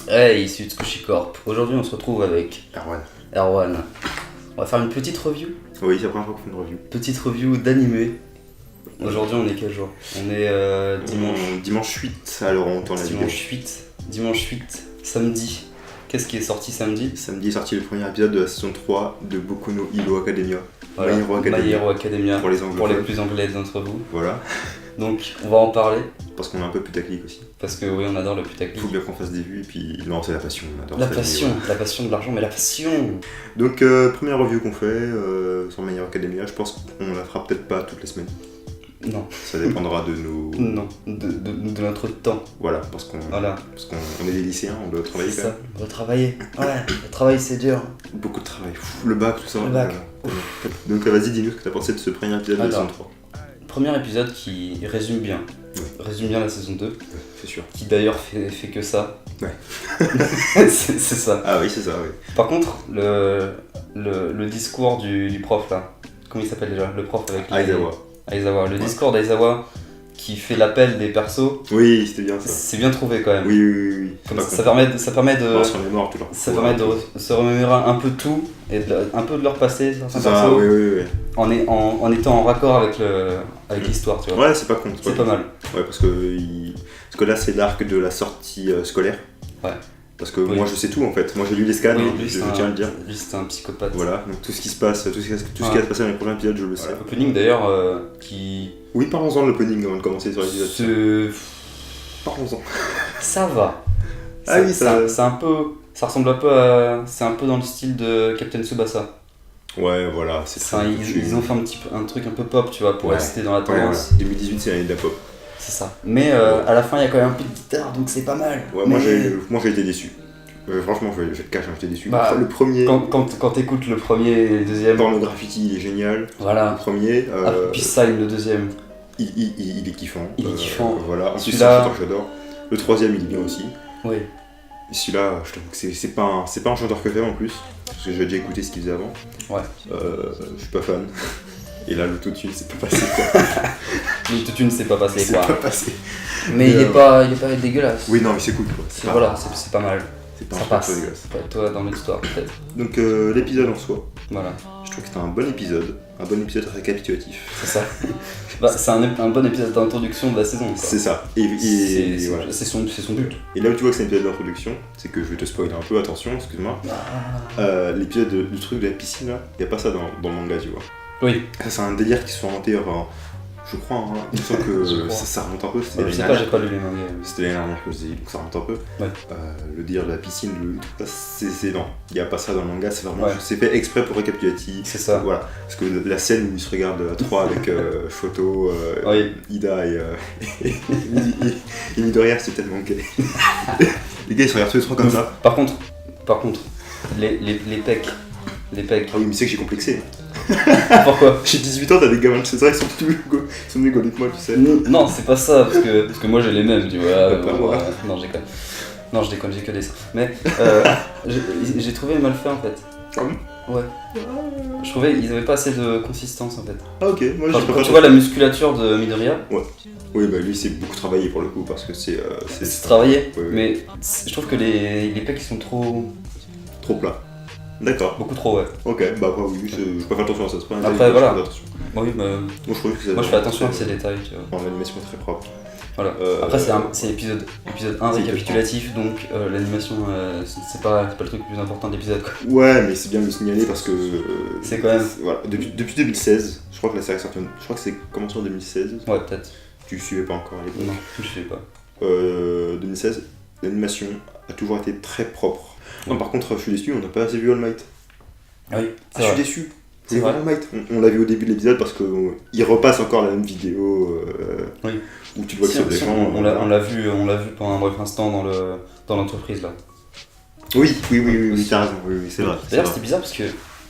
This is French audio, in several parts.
Hey, issu de Tsukushi Corp. Aujourd'hui, on se retrouve avec Erwan. Erwan. On va faire une petite review. Oui, c'est la première fois qu'on fait une review. Petite review d'animé. Aujourd'hui, on est quel jour? On est dimanche. Dimanche 8, alors on tourne la vidéo. Dimanche 8, samedi. Qu'est-ce qui est sorti samedi? Samedi est sorti le premier épisode de la saison 3 de Boku no Hero Academia. Voilà. My Hero Academia. Pour les Pour les anglophones. plus anglais d'entre vous. Voilà. Donc, on va en parler. Parce qu'on est un peu putaclic aussi. Parce que oui, on adore le Il putaclic. faut bien qu'on fasse des vues et puis. Non, c'est la passion. On adore La ça, passion, mais la passion de l'argent, mais la passion. Donc, première review qu'on fait sur My Hero Academia. Je pense qu'on la fera peut-être pas toutes les semaines. Non, Ça dépendra de nos. non, de notre temps. Voilà, parce qu'on Voilà, est des lycéens, on doit travailler c'est quand ça. On va travailler. Ouais, le travail c'est dur. même. Beaucoup de travail. Le bac, tout ça. Le bac. Donc, vas-y, dis-nous ce que t'as pensé de ce premier épisode de la Alors. saison 3. Premier épisode qui résume bien. Résume bien la saison 2. C'est sûr. Qui d'ailleurs fait que ça. Ouais. c'est ça. Ah oui, c'est ça, oui. Par contre, le discours du prof là, comment il s'appelle déjà? Le prof avec les... Aizawa. Le discours d'Aizawa qui fait l'appel des persos, Oui, c'était bien ça. c'est bien trouvé quand même. Oui. Comme ça permet de Non, sur les morts, tout leur. ça permet de se remémorer un peu tout et un peu de leur passé, certains C'est ça, persos, oui. en étant en raccord avec l'histoire, tu vois. Ouais, c'est pas con. C'est pas mal. Ouais, parce que là, c'est l'arc de la sortie scolaire. Ouais. Parce que Oui. moi, je sais tout en fait. Moi, j'ai lu les scans, Oui, hein, lui, je c'est tiens à le dire. Lui, c'était un psychopathe. Voilà, donc tout ce qui se passe, tout ce qui va se passer dans les prochains épisodes, je le sais. Voilà. Opening d'ailleurs qui... Oui, parlons-en de l'opening avant de commencer sur l'épisode. Parlons-en. Ça va. Ah oui, ça- C'est un peu... Ça ressemble un peu à... C'est un peu dans le style de Captain Tsubasa. Ouais, voilà, c'est Enfin, ils ont fait un truc un peu pop, tu vois, pour Ouais. rester dans la Ouais, tendance. voilà. 2018, c'est l'année de la pop. C'est ça. Mais à la fin, il y a quand même un peu de guitare, donc c'est pas mal. Ouais, Mais moi, j'ai été déçu. Franchement, je vais te cacher, j'étais déçu. Bah, Le premier, Quand t'écoutes le premier et le deuxième... Porno Graffiti, il est génial. Le Voilà. premier, Ah, puis Sign, le deuxième. il est kiffant. Il est kiffant. Voilà, en plus, c'est Celui-là- un chanteur que j'adore. Le troisième, il est bien aussi. Oui. Et celui-là, je t'avoue que c'est pas un chanteur que j'aime en plus. Parce que j'ai déjà écouté ce qu'il faisait avant. Ouais. Je suis pas fan. Et là, l'autotune, c'est pas passé quoi. L'autotune, c'est pas passé, C'est quoi. pas passé. Mais il est pas dégueulasse. Oui, non, mais c'est cool quoi. Voilà, c'est pas mal. C'est pas Ça un passe. chanteur dégueulasse. Ouais, toi, dans l'histoire, peut-être. Donc, l'épisode en soi, Voilà, je trouve que c'était un bon épisode. Un bon épisode récapitulatif. c'est ça. C'est un bon épisode d'introduction de la saison, quoi. C'est ça. C'est voilà. son but. Et là où tu vois que c'est un épisode d'introduction, c'est que je vais te spoiler un peu, attention, excuse-moi. L'épisode du truc de la piscine là, y a pas ça dans le manga, tu vois. Oui. Ça, c'est un délire qui se sont inventés, je crois, hein. Il me semble que Je crois. ça remonte un peu. Je sais pas, j'ai pas lu les mangas. C'était l'année dernière que je disais, donc ça remonte un peu. Ouais. Le délire de la piscine, non, il y a pas ça dans le manga, c'est vraiment, Ouais. c'est fait exprès pour récapitulatif. C'est ça. Voilà, parce que la scène où ils se regardent à trois avec Shoto, Oui. Ida et Midoriya, c'est tellement gay. Les gars ils se regardent tous les trois comme ça. Par contre, les pecs. Les pecs. Ah oui, mais c'est que j'ai complexé. Pourquoi? J'ai 18 ans, t'as des gamins de 16 ans, ils sont plus gaulés que moi, tu sais. Non, c'est pas ça, parce que moi j'ai les mêmes, tu vois. Pas moi. Non, je déconne. Non, je déconne, j'ai que des ça. Mais j'ai trouvé mal fait en fait. Ah bon Ouais. Je trouvais qu'ils avaient pas assez de consistance en fait. Ah ok, moi Enfin, j'ai quand pas tu vois la musculature de Midoriya, Oui, bah lui c'est beaucoup travaillé pour le coup, parce que c'est travaillé, Ouais, ouais. mais je trouve que les pecs ils sont trop plat. D'accord, beaucoup trop, ouais. ok, bah après oui, je peux faire attention à ça, c'est pas un Après, détail, voilà. je fais attention. Oui, mais Moi je trouve que ça moi je fais attention à ces détails, tu vois. En animation très propre. Voilà. Après, c'est épisode 1 c'est récapitulatif, donc l'animation, c'est pas le truc le plus important de l'épisode, quoi. Ouais, mais c'est bien de le signaler parce que. C'est quand même- Voilà, depuis 2016, je crois que la série est sortie. Je crois que c'est commencé en 2016. Ouais, peut-être. Tu suivais pas encore à l'époque. Non, je sais pas. 2016, l'animation a toujours été très propre. Non, par contre, je suis déçu, on n'a pas assez vu All Might. Ah oui, Ah, je suis déçu. C'est vrai. All Might. On l'a vu au début de l'épisode parce qu'il repasse encore la même vidéo Oui. où tu vois que c'est des gens. on l'a vu pendant un bref instant dans l'entreprise là. Oui, t'as raison, oui, c'est vrai. D'ailleurs, c'était bizarre parce que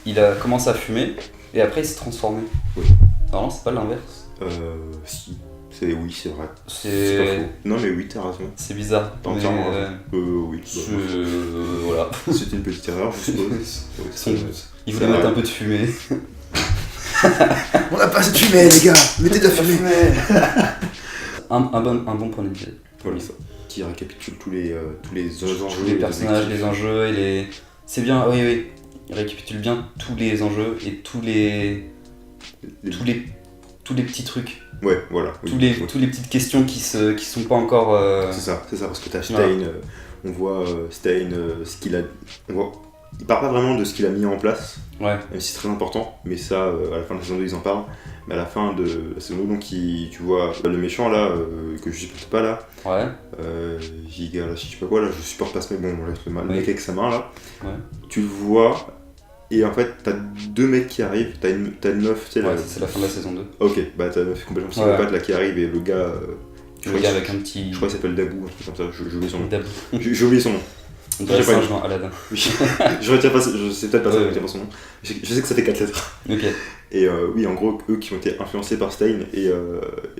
il a commencé à fumer et après il s'est transformé. Oui. Non, c'est pas l'inverse. Si. Oui, c'est vrai. C'est pas C'est faux. Non, mais oui, t'as raison. c'est bizarre. T'as Mais, entièrement raison. Oui. voilà. C'était une petite erreur, je suppose. Sans doute. Il voulait mettre un peu de fumée. On a pas assez de fumée, les gars. Mettez de la fumée. un bon point d'épisode. Voilà ça. qui récapitule tous les enjeux. Tous les personnages, les enjeux et les... C'est bien, oui. Il récapitule bien tous les enjeux et tous les petits trucs. Ouais, voilà. Tous les petites questions qui sont pas encore... C'est ça, parce que t'as Stein, on voit Stein, ce qu'il a... Il parle pas vraiment de ce qu'il a mis en place, ouais. Même si c'est très important, mais ça, à la fin de la saison 2, ils en parlent. Mais à la fin de la saison 2, donc, tu vois le méchant là, que je supporte pas là, ouais. Giga, là, je sais pas quoi, là, je supporte pas ce mec, bon, le mec avec sa main là, ouais. Tu le vois, et en fait, t'as deux mecs qui arrivent, t'as une meuf, tu sais, ouais, c'est la fin de la saison 2. Ok, bah t'as une meuf complètement psychopathe là qui arrive, et le gars. Le gars avec un petit. Je crois qu'il s'appelle Dabou, un truc comme ça, j'ai oublié son nom. Dabou. J'ai oublié son nom. On dirait singe dans Aladdin. Je retiens pas, je sais peut-être pas ça, je retiens pas son nom. Je sais que ça fait 4 lettres. Ok. Et oui, en gros, eux qui ont été influencés par Stein, et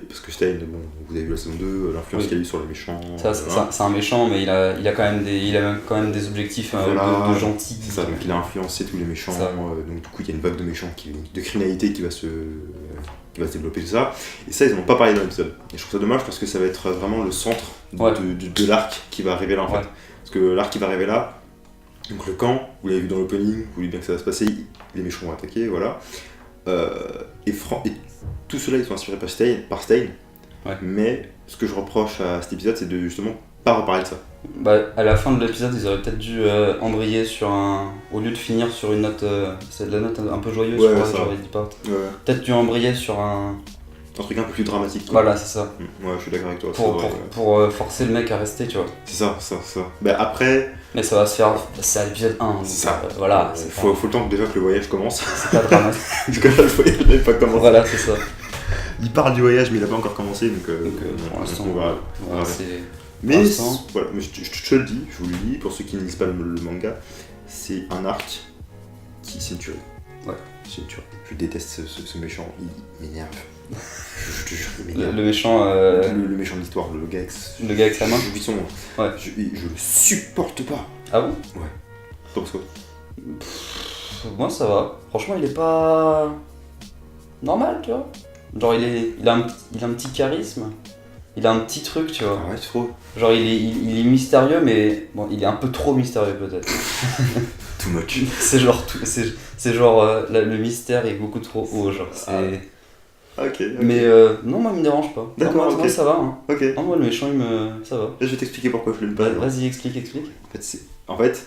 parce que Stein, bon, vous avez vu la saison 2, l'influence qu'il a eu sur les méchants. C'est un méchant, mais il a quand même des objectifs de gentil. C'est ça, donc il a influencé tous les méchants, donc du coup il y a une vague de méchants, de criminalité qui va se développer, tout ça. Et ça, ils n'en ont pas parlé dans l'épisode. Et je trouve ça dommage parce que ça va être vraiment le centre de l'arc qui va arriver là en fait. Parce que l'arc qui va arriver là, donc le camp, vous l'avez vu dans l'opening, vous voyez bien que ça va se passer, les méchants vont attaquer, voilà. Et tout cela, ils sont inspirés par Stein. Ouais. Mais ce que je reproche à cet épisode, c'est de justement pas reparler de ça. Bah, à la fin de l'épisode, ils auraient peut-être dû embrayer sur un... Au lieu de finir sur une note... c'est de la note un peu joyeuse, genre Eddie Part. Ouais. Peut-être dû embrayer sur un truc un peu plus dramatique. Voilà, c'est ça. Ouais, je suis d'accord avec toi. Pour forcer le mec à rester, tu vois. C'est ça. Bah après... Mais ça va se faire... C'est à l'épisode 1. C'est ça. Voilà. Faut le temps déjà que le voyage commence. C'est pas dramatique. Parce que là, le voyage n'avait pas commencé. Voilà, c'est ça. Il parle du voyage, mais il a pas encore commencé, donc pour l'instant, on va... Mais voilà, mais je te le dis, je vous le dis, pour ceux qui ne lisent pas le manga, c'est un arc c'est une tuerie. Ouais. C'est une tuerie. Je déteste ce méchant, il m'énerve. Je te jure, il m'énerve. Le méchant... Le méchant de l'histoire, le gars avec sa main. Je son nom. Ouais. Je le supporte pas. Ah bon? Ouais. Toi, parce quoi? Moi, ça va. Franchement, il est pas... normal, tu vois. Genre, il a un petit charisme. Il a un petit truc, tu vois. Ah ouais, trop. Genre, il est mystérieux, mais bon, il est un peu trop mystérieux peut-être. Too much. C'est genre le mystère est beaucoup trop haut, genre. C'est... Ok. Mais non, moi, il me dérange pas. D'accord, moi, ça va. Hein. Ok. Non, moi, le méchant, ça va. Je vais t'expliquer pourquoi je l'aime pas. Vas-y, explique. En fait,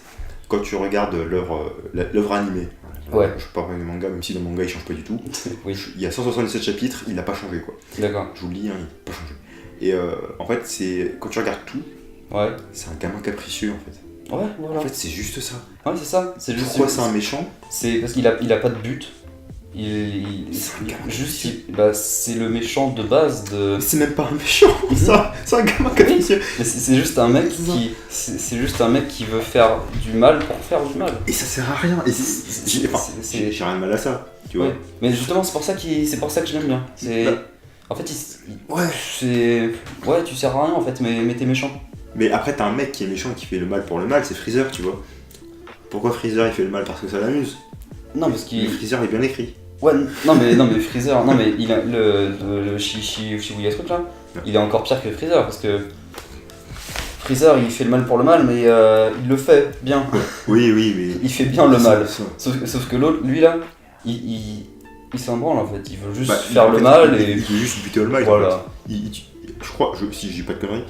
quand tu regardes l'œuvre animée, ouais. Je parle pas du manga, même si le manga il change pas du tout. Oui. Il y a 177 chapitres, il n'a pas changé quoi. D'accord. Je vous le dis, il n'a pas changé. Et en fait, quand tu regardes tout, ouais. C'est un gamin capricieux en fait. Ouais, voilà. En fait, c'est juste ça. Ouais, c'est ça. C'est juste pourquoi c'est un méchant? C'est parce qu'il a pas de but. C'est un gamin juste, c'est le méchant de base de... C'est même pas un méchant, ça. C'est un gamin capricieux. Mais c'est juste un mec c'est juste un mec qui veut faire du mal pour faire du mal. Et ça sert à rien. Et j'ai rien de mal à ça, tu vois. Ouais. Mais justement, c'est pour ça que je l'aime bien. En fait, ouais, tu sers à rien en fait, mais t'es méchant. Mais après, t'as un mec qui est méchant qui fait le mal pour le mal, c'est Freezer, tu vois. Pourquoi Freezer il fait le mal? Parce que ça l'amuse. Non, parce qu'il... Freezer est bien écrit. Ouais, non mais Freezer, non mais il a le Shibuya truc là, ouais. Il est encore pire que Freezer parce que Freezer il fait le mal pour le mal mais il le fait bien. Oui, mais... Il fait bien le mal. Sauf que l'autre, lui là, il s'en branle en fait, il veut juste faire le mal et... Il veut juste buter All Might. Voilà. En fait. Je crois, si j'ai pas de conneries...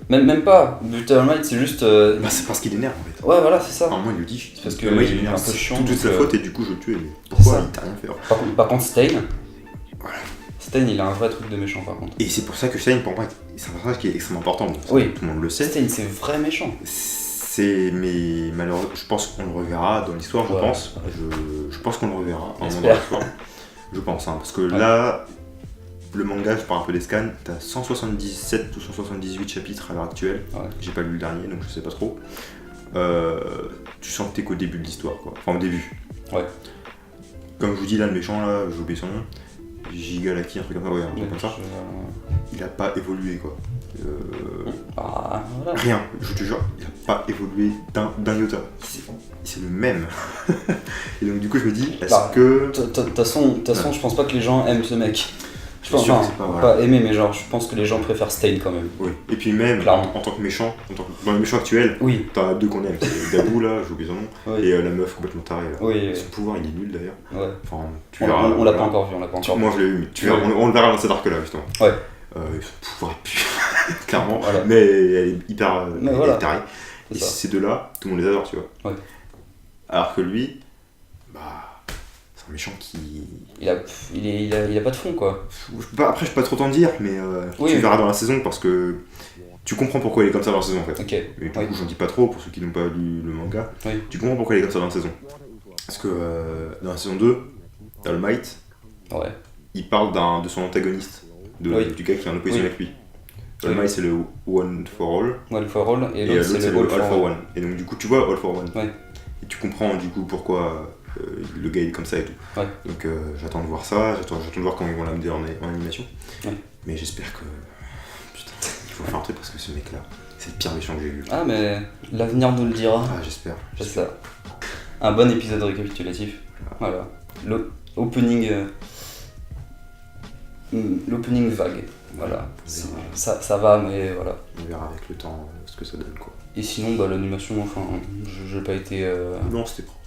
Même pas, buter All Might c'est juste... c'est parce qu'il énerve en fait. Ouais voilà, c'est ça. Enfin, moi il le dit, c'est parce que il est un peu chiant. Toute sa faute et du coup je le tue. Pourquoi il t'a rien fait? Par contre Stein... Voilà. Stein il a un vrai truc de méchant par contre. Et c'est pour ça que Stein pour moi c'est un personnage qui est extrêmement important. Oui. Tout le monde le sait. Stein c'est vrai méchant. Mais malheureusement, je pense qu'on le reverra dans l'histoire, je pense. Je pense qu'on le reverra dans l'histoire. Je pense, hein, parce que là... Le manga, je parle un peu des scans, t'as 177 ou 178 chapitres à l'heure actuelle. Ouais. J'ai pas lu le dernier, donc je sais pas trop. Tu sens que t'es qu'au début de l'histoire, quoi. Enfin, au début. Ouais. Comme je vous dis, là, le méchant, là, j'ai oublié son nom. Gigalaki, un truc comme ça, ouais, un truc comme ça. Il a pas évolué, quoi. Voilà. Rien, je te jure, il a pas évolué d'un iota. C'est le même. Et donc, du coup, je me dis, est-ce que... De toute façon, je pense pas que les gens aiment ce mec. Je pense, sûr que enfin, c'est pas, voilà. pas aimer, mais genre, je pense que les gens préfèrent Stain quand même. Oui. Et puis même, Clairement. en tant que méchant, dans les méchants actuels, Oui, t'as deux qu'on aime, c'est Dabu là, j'ai oublié son nom, oui, et la meuf complètement tarée là. oui, Son pouvoir il est nul d'ailleurs. ouais. Enfin, tu On verras. l'a pas voilà. encore vu, on l'a pas encore vu. Moi je l'ai eu, mais tu verras, Ouais. on le verra dans cet arc là justement. Ouais. Son pouvoir est pur, clairement, Voilà. mais elle est hyper Mais elle est voilà. tarée. Et C'est ça. ces deux-là, tout le monde les adore, tu vois. Ouais. Alors que lui, bah, c'est un méchant qui. Il a pas de fond, quoi. Après, je peux pas trop t'en dire, mais Oui, tu oui. verras dans la saison parce que tu comprends pourquoi il est comme ça dans la saison en fait. Ok. Et du Oui. coup, j'en dis pas trop pour ceux qui n'ont pas lu le manga. Oui. Tu comprends pourquoi il est comme ça dans la saison. Parce que dans la saison 2, All Might, Ouais. il parle de son antagoniste, Oui. du gars qui est en opposition Oui. avec lui. All Oui. Might, c'est le One for All, One for all, et et l'autre l'autre, c'est le All for One. Et donc, du coup, tu vois All for One. Ouais. Et tu comprends du coup pourquoi le gars est comme ça et tout. Ouais. Donc j'attends de voir ça, j'attends de voir comment ils vont l'amener en animation. Ouais. Mais j'espère que. Putain, il faut faire un truc parce que ce mec là, c'est le pire méchant que j'ai vu. Ah, mais l'avenir nous le dira. Ah, j'espère. C'est ça. Un bon épisode récapitulatif. Voilà. L'opening. L'opening vague. Voilà. Ça va, mais voilà. On verra avec le temps ce que ça donne quoi. Et sinon, bah, l'animation, enfin, j'ai pas été. Non, c'était propre.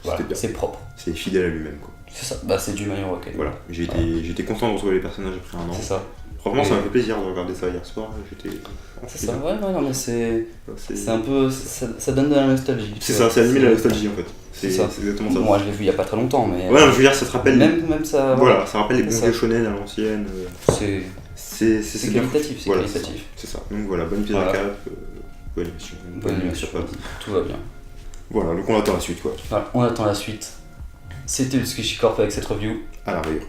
Voilà, bien. c'est propre. C'est fidèle à lui-même quoi. C'est ça. Bah, c'est du My Hero Academia. Voilà. J'étais content de retrouver les personnages après un an. C'est ça. Franchement, Et- ça m'a fait plaisir de regarder ça hier soir. J'étais. C'est ça. Ouais, non, mais c'est C'est un peu. Ça donne de la nostalgie. c'est ça, c'est animé la nostalgie en fait. C'est ça. exactement ça. Moi, je l'ai vu il y a pas très longtemps, mais. Ouais, non, je veux dire, ça te rappelle. Même ça. Voilà, ça rappelle les bons C'est vieux ça. shonen à l'ancienne. C'est bien qualitatif, c'est Voilà, qualitatif. C'est ça. Donc voilà, bonne épisode Voilà. 4, bonne émission. Bonne animation. Ça passe. Tout va bien. Voilà, donc on attend la suite quoi. Voilà, on attend la suite. C'était le Squishy Corp avec cette review. À la revue.